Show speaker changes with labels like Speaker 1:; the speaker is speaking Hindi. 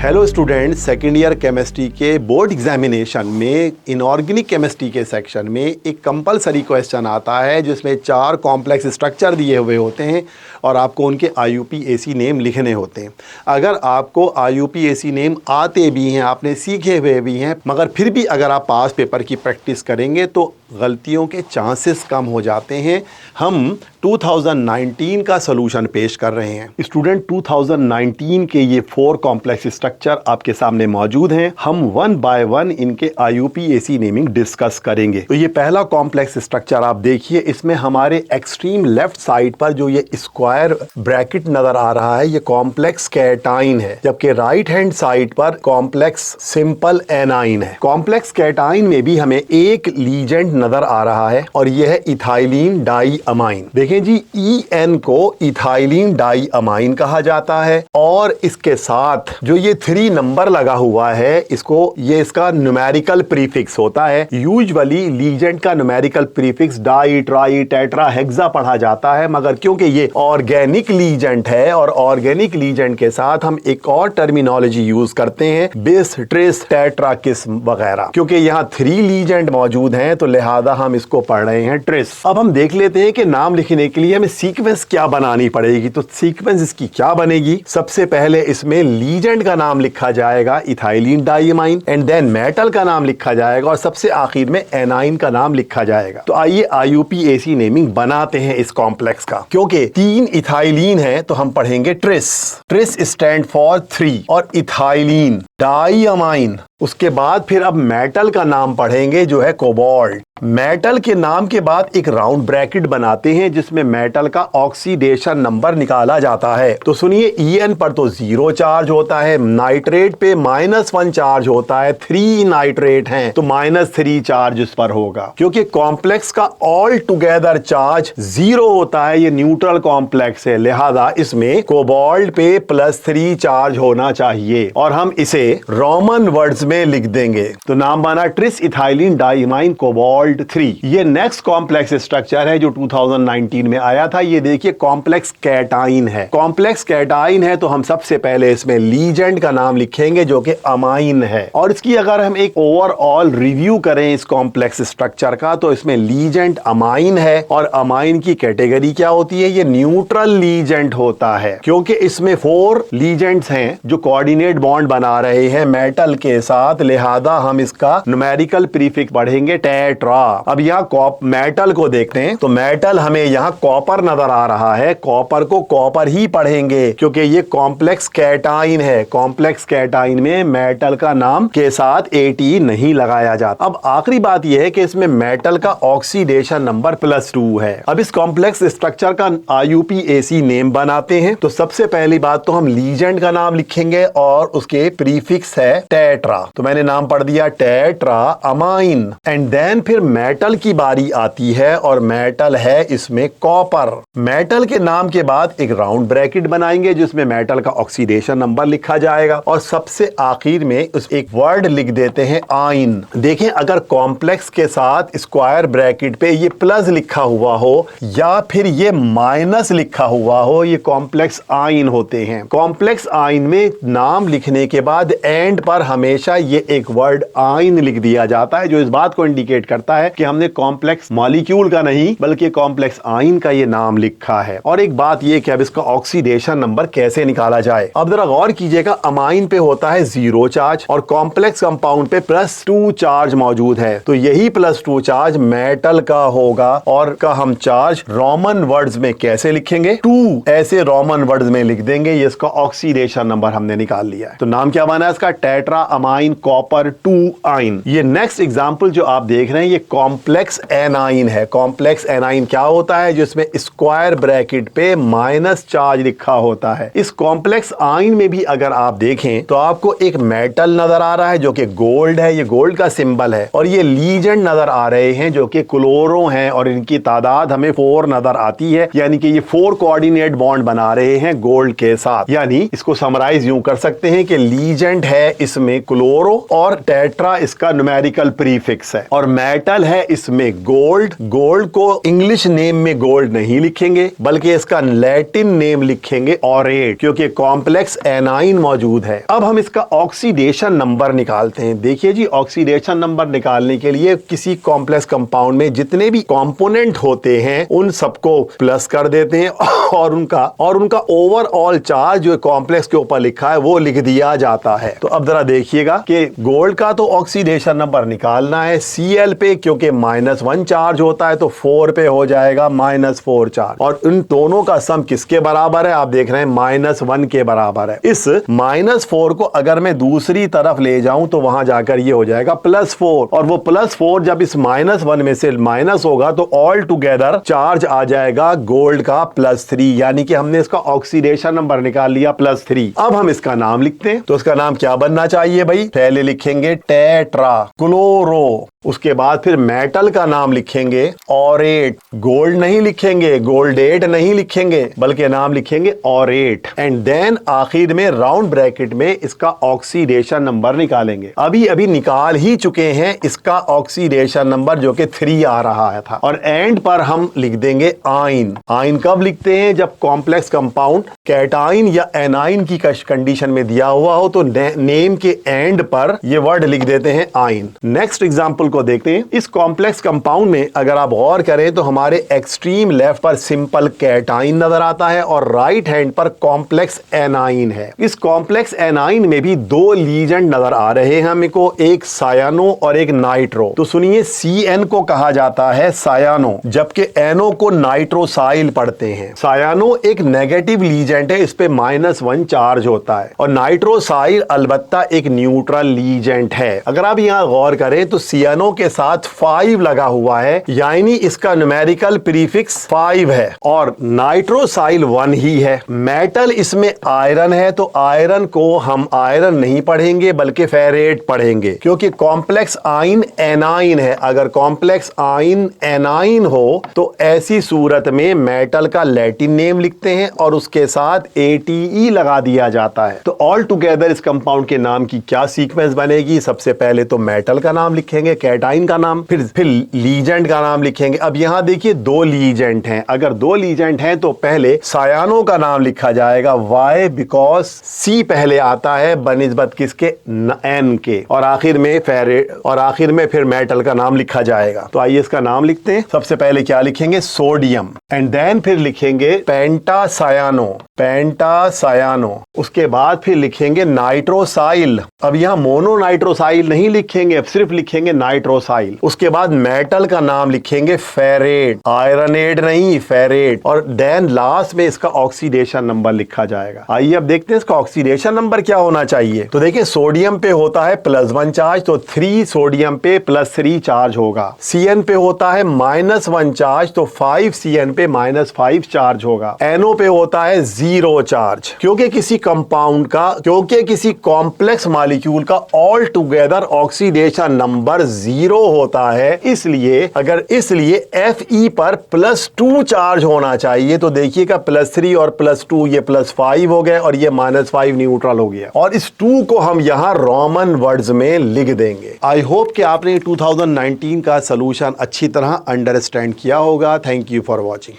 Speaker 1: Hello student, second year chemistry के बोर्ड एग्जामिनेशन में इनऑर्गेनिक केमिस्ट्री के सेक्शन में एक कंपलसरी क्वेश्चन आता है जिसमें 4 कॉम्प्लेक्स स्ट्रक्चर दिए हुए होते हैं और आपको उनके IUPAC नेम लिखने होते हैं। अगर आपको IUPAC नेम आते भी हैं, आपने सीखे हुए भी हैं, मगर फिर भी अगर आप पास पेपर की प्रैक्टिस करेंगे तो गलतियों के चांसेस कम हो जाते हैं। हम 2019 का सॉल्यूशन पेश कर रहे हैं। स्टूडेंट, 2019 के ये 4 कॉम्प्लेक्स स्ट्रक्चर आपके सामने मौजूद हैं। हम 1 बाय 1 इनके IUPAC नेमिंग डिस्कस करेंगे। तो ये पहला कॉम्प्लेक्स स्ट्रक्चर आप देखिए, इसमें हमारे एक्सट्रीम लेफ्ट साइड पर जो ये स्क्वायर ब्रैकेट नजर आ रहा है, ये कॉम्प्लेक्स कैटाइन है, जबकि राइट हैंड साइड पर कॉम्प्लेक्स सिंपल एनाइन है। कॉम्प्लेक्स कैटाइन में भी हमें एक लीजेंड नजर आ रहा है और यह है इथाइलिन डाई अमाइन। देखें जी, EN को इथाइलिन डाई अमाइन कहा जाता है और इसके साथ जो ये 3 नंबर लगा हुआ है, इसका न्यूमेरिकल प्रीफिक्स होता है। यूजुअली लीजेंड का numerical prefix di, tri, tetra, hexa पढ़ा जाता है, मगर क्योंकि ये ऑर्गेनिक लीजेंड है और ऑर्गेनिक लीजेंड के साथ हम एक और टर्मिनोलॉजी यूज करते हैं, बिस, ट्रिस, टेट्रा, किस वगैरह। क्योंकि यहाँ 3 लीजेंड मौजूद हैं तो लिहाजा हम इसको पढ़ रहे हैं ट्रिस। अब हम देख लेते हैं कि नाम लिखने के लिए हमें सीक्वेंस क्या बनानी पड़ेगी। तो सीक्वेंस इसकी क्या बनेगी? सबसे पहले इसमें लीजेंड का नाम लिखा जाएगा ethylene diamine, and then metal का नाम लिखा जाएगा और सबसे आखिर में एनाइन का नाम लिखा जाएगा। तो आइए IUPAC नेमिंग बनाते हैं इस कॉम्प्लेक्स का। क्योंकि 3 इथाइलिन है तो हम पढ़ेंगे ट्रिस। ट्रिस स्टैंड फॉर 3 और इथाइलिन डाइअमाइन। उसके बाद फिर अब मेटल का नाम पढ़ेंगे जो है कोबाल्ट। मेटल के नाम के बाद एक राउंड ब्रैकेट बनाते हैं जिसमें मेटल का ऑक्सीडेशन नंबर निकाला जाता है। तो सुनिए, EN पर तो 0 चार्ज होता है, नाइट्रेट पे -1 चार्ज होता है, 3 नाइट्रेट हैं तो -3 चार्ज इस पर होगा। क्योंकि कॉम्प्लेक्स का ऑल टुगेदर चार्ज 0 होता है, ये न्यूट्रल कॉम्प्लेक्स है, लिहाजा इसमें कोबाल्ट पे +3 चार्ज होना चाहिए और हम इसे रोमन वर्ड्स में लिख देंगे। तो नाम बना ट्रिस इथाइलिन डाइअमाइन कोबाल्ट 3। ये नेक्स्ट कॉम्प्लेक्स स्ट्रक्चर है जो 2019 में आया था। ये देखिए कॉम्प्लेक्स कैटाइन है। कॉम्प्लेक्स कैटाइन है तो हम सबसे पहले इसमें लीजेंड का नाम लिखेंगे जो कि अमाइन है। और इसकी अगर हम एक ओवरऑल रिव्यू करें इस कॉम्प्लेक्स स्ट्रक्चर का, तो इसमें लीजेंड अमाइन है और अमाइन की कैटेगरी क्या होती है? ये न्यूट्रल लीजेंड होता है, क्योंकि इसमें 4 लीजेंड्स हैं जो कोऑर्डिनेट बॉन्ड बना रहे हैं मेटल के साथ, लिहाजा हम इसका न्यूमेरिकल प्रीफिक्स पढ़ेंगे टेट्रा। अब यहाँ मेटल को देखते हैं तो मेटल हमें यहाँ कॉपर नजर आ रहा है, कॉपर को कॉपर ही पढ़ेंगे क्योंकि ये कॉम्प्लेक्स कैटाइन है। कॉम्प्लेक्स कैटाइन में मेटल का नाम के साथ AT नहीं लगाया जाता। अब आखिरी बात यह है कि इसमें मेटल का ऑक्सीडेशन नंबर +2 है। अब इस कॉम्प्लेक्स स्ट्रक्चर का IUPAC नेम बनाते हैं। तो सबसे पहली बात तो हम लीजेंड का नाम लिखेंगे और उसके प्रीफिक्स है टेट्रा। तो मैंने नाम पढ़ दिया टेट्रा अमाइन। एंड देन फिर मेटल की बारी आती है और मेटल है इसमें कॉपर। मेटल के नाम के बाद एक राउंड ब्रैकेट बनाएंगे जिसमें मेटल का ऑक्सीडेशन नंबर लिखा जाएगा और सबसे आखिर में उस एक वर्ड लिख देते हैं आइन। देखें, अगर कॉम्प्लेक्स के साथ स्क्वायर ब्रैकेट पे ये प्लस लिखा हुआ हो या फिर ये माइनस लिखा हुआ हो, ये कॉम्प्लेक्स आइन होते हैं। कॉम्प्लेक्स आइन में नाम लिखने के बाद एंड पर हमेशा ये एक वर्ड आइन लिख दिया जाता है जो इस बात को इंडिकेट करता है कि हमने कॉम्प्लेक्स मॉलिक्यूल का नहीं बल्कि कॉम्प्लेक्स आइन का ये नाम लिखा है। और एक बात ये कि अब इसका ऑक्सीडेशन नंबर कैसे निकाला जाए। अब जरा गौर कीजिएगा, अमाइन पे होता है 0 चार्ज और कॉम्प्लेक्स कंपाउंड पे +2 चार्ज मौजूद है, तो यही +2 चार्ज मेटल का होगा और का हम चार्ज रोमन वर्ड्स में कैसे लिखेंगे? 2 ऐसे रोमन वर्ड्स में लिख देंगे। ये इसका ऑक्सीडेशन नंबर हमने निकाल लिया है। तो नाम क्या बना इसका? टेट्रा अमाइन कॉपर 2 आइन। ये नेक्स्ट एग्जांपल जो आप देख रहे हैं ये कॉम्प्लेक्स एनाइन है। कॉम्प्लेक्स एनाइन क्या होता है? जिसमें स्क्वायर ब्रैकेट पे माइनस चार्ज लिखा होता है। इस कॉम्प्लेक्स आइन में भी अगर आप देखें तो आपको एक मेटल नजर आ रहा है जो कि गोल्ड है, ये गोल्ड का सिंबल है, और ये लीजेंड नजर आ रहे हैं जो कि क्लोरो हैं और इनकी तादाद हमें 4 नजर आती है, यानी कि ये 4 कोऑर्डिनेट बॉन्ड बना रहे हैं गोल्ड के साथ। यानी इसको समराइज यूं कर सकते हैं कि लीजेंड है इसमें क्लोरो क्लोरो, और टेट्रा इसका न्यूमेरिकल प्रीफिक्स है, और मेटल है इसमें गोल्ड। गोल्ड को इंग्लिश नेम में गोल्ड नहीं लिखेंगे बल्कि इसका लैटिन नेम लिखेंगे ऑरेट, क्योंकि कॉम्प्लेक्स एनाइन मौजूद है। अब हम इसका ऑक्सीडेशन नंबर निकालते हैं। देखिए जी, ऑक्सीडेशन नंबर निकालने के लिए किसी कॉम्प्लेक्स कंपाउंड में जितने भी कंपोनेंट होते हैं उन सबको प्लस कर देते हैं और उनका ओवरऑल चार्ज जो कॉम्प्लेक्स के ऊपर लिखा है वो लिख दिया जाता है। तो अब जरा देखिएगा कि गोल्ड का तो ऑक्सीडेशन नंबर निकालना है Cl पे, क्योंकि -1 चार्ज होता है तो 4 पे हो जाएगा -4 चार्ज, और इन दोनों का सम किसके बराबर है? आप देख रहे हैं -1 के बराबर है। इस -4 को अगर मैं दूसरी तरफ ले जाऊं तो वहां जाकर ये हो जाएगा +4, और वो +4 जब इस -1 में से माइनस होगा तो ऑल टुगेदर चार्ज आ जाएगा गोल्ड का +3, यानी कि हमने इसका ऑक्सीडेशन नंबर निकाल लिया +3। अब हम इसका नाम लिखते हैं, तो इसका नाम क्या बनना चाहिए भाई? पहले लिखेंगे टेट्रा क्लोरो, उसके बाद फिर मेटल का नाम लिखेंगे ऑरेट। गोल्ड नहीं लिखेंगे, गोल्डेट नहीं लिखेंगे, बल्कि नाम लिखेंगे ऑरेट, एंड देन आखिर में राउंड ब्रैकेट में इसका ऑक्सीडेशन नंबर निकालेंगे। अभी अभी निकाल ही चुके हैं इसका ऑक्सीडेशन नंबर जो कि 3 आ रहा है था, और एंड पर हम लिख देंगे आइन। आइन कब लिखते हैं? जब कॉम्प्लेक्स कंपाउंड कैटाइन या एनाइन की कंडीशन में दिया हुआ हो तो नेम के एंड पर ये वर्ड लिख देते हैं आइन। नेक्स्ट एग्जांपल को देखते हैं। इस कॉम्प्लेक्स कंपाउंड में अगर आप गौर करें तो हमारे एक्सट्रीम लेफ्ट पर सिंपल कैटाइन नजर आता है और राइट हैंड पर कॉम्प्लेक्स एनाइन है। इस कॉम्प्लेक्स एनाइन में भी 2 लीजेंड नजर आ रहे हैं हमको, एक सायानो और एक नाइट्रो। तो सुनिए, CN को कहा जाता है सायानो, जबकि NO को नाइट्रोसाइल पढ़ते हैं। सायानो एक नेगेटिव लीजेंड है, इस पे -1 चार्ज होता है, और नाइट्रोसाइल अलबत्ता एक न्यूट्रल लीजेंड है। अगर आप यहां गौर करें तो CNO के साथ 5 लगा हुआ है, यानी इसका न्यूमेरिकल प्रीफिक्स 5 है, और नाइट्रोसाइल 1 ही है। मेटल इसमें आयरन है, तो आयरन को हम आयरन नहीं पढ़ेंगे बल्कि फेरेट पढ़ेंगे, क्योंकि कॉम्प्लेक्स आइन एनाइन है। अगर कॉम्प्लेक्स आइन एनाइन हो तो ऐसी सूरत में मेटल का लैटिन नेम लिखते हैं और उसके साथ ATE लगा दिया जाता है। तो ऑल टुगेदर इस कंपाउंड के नाम की क्या सीक्वेंस बनेगी? सबसे पहले तो मेटल का नाम लिखेंगे, कैटाइन का नाम, फिर लीजेंड का नाम लिखेंगे। अब यहां देखिए 2 लीजेंड हैं। अगर 2 लीजेंड हैं तो पहले सायानो का नाम लिखा जाएगा, वाई? बिकॉज C पहले आता है बनिस्बत किसके? N के, और आखिर में फेरेट, और आखिर में फिर मेटल का नाम लिखा जाएगा। तो आइए इसका नाम लिखते हैं। सबसे पहले क्या लिखेंगे? सोडियम, एंड देन फिर लिखेंगे पेंटासायानो, पेंटासायानो। उसके बाद फिर लिखेंगे नाइट्रोसाइल। अब यहां मोनो नाइट्रोसाइल नहीं लिखेंगे, सिर्फ लिखेंगे नाइट्रोसाइल। उसके बाद मेटल का नाम लिखेंगे फेरेट, आयरनेट नहीं, फेरेट, और देन लास्ट में इसका ऑक्सीडेशन नंबर लिखा जाएगा। आइए अब देखते हैं इसका ऑक्सीडेशन नंबर क्या होना चाहिए। तो देखिए, सोडियम पे होता है +1 चार्ज, तो 3 सोडियम पे +3 चार्ज होगा। CN पे होता है -1 चार्ज, तो 5 CN पे -5 चार्ज होगा। NO पे होता है 0 चार्ज, क्योंकि किसी कंपाउंड का, क्योंकि किसी कॉम्प्लेक्स मॉलिक्यूल का ऑल टुगेदर ऑक्सीडेशन नंबर 0 होता है, इसलिए Fe पर +2 चार्ज होना चाहिए। तो देखिएगा, +3 और +2 ये +5 हो गए, और ये -5 न्यूट्रल हो गया, और इस 2 को हम यहां रोमन वर्ड्स में लिख देंगे। आई होप कि आपने 2019 का सोल्यूशन अच्छी तरह अंडरस्टैंड किया होगा। Thank you for watching.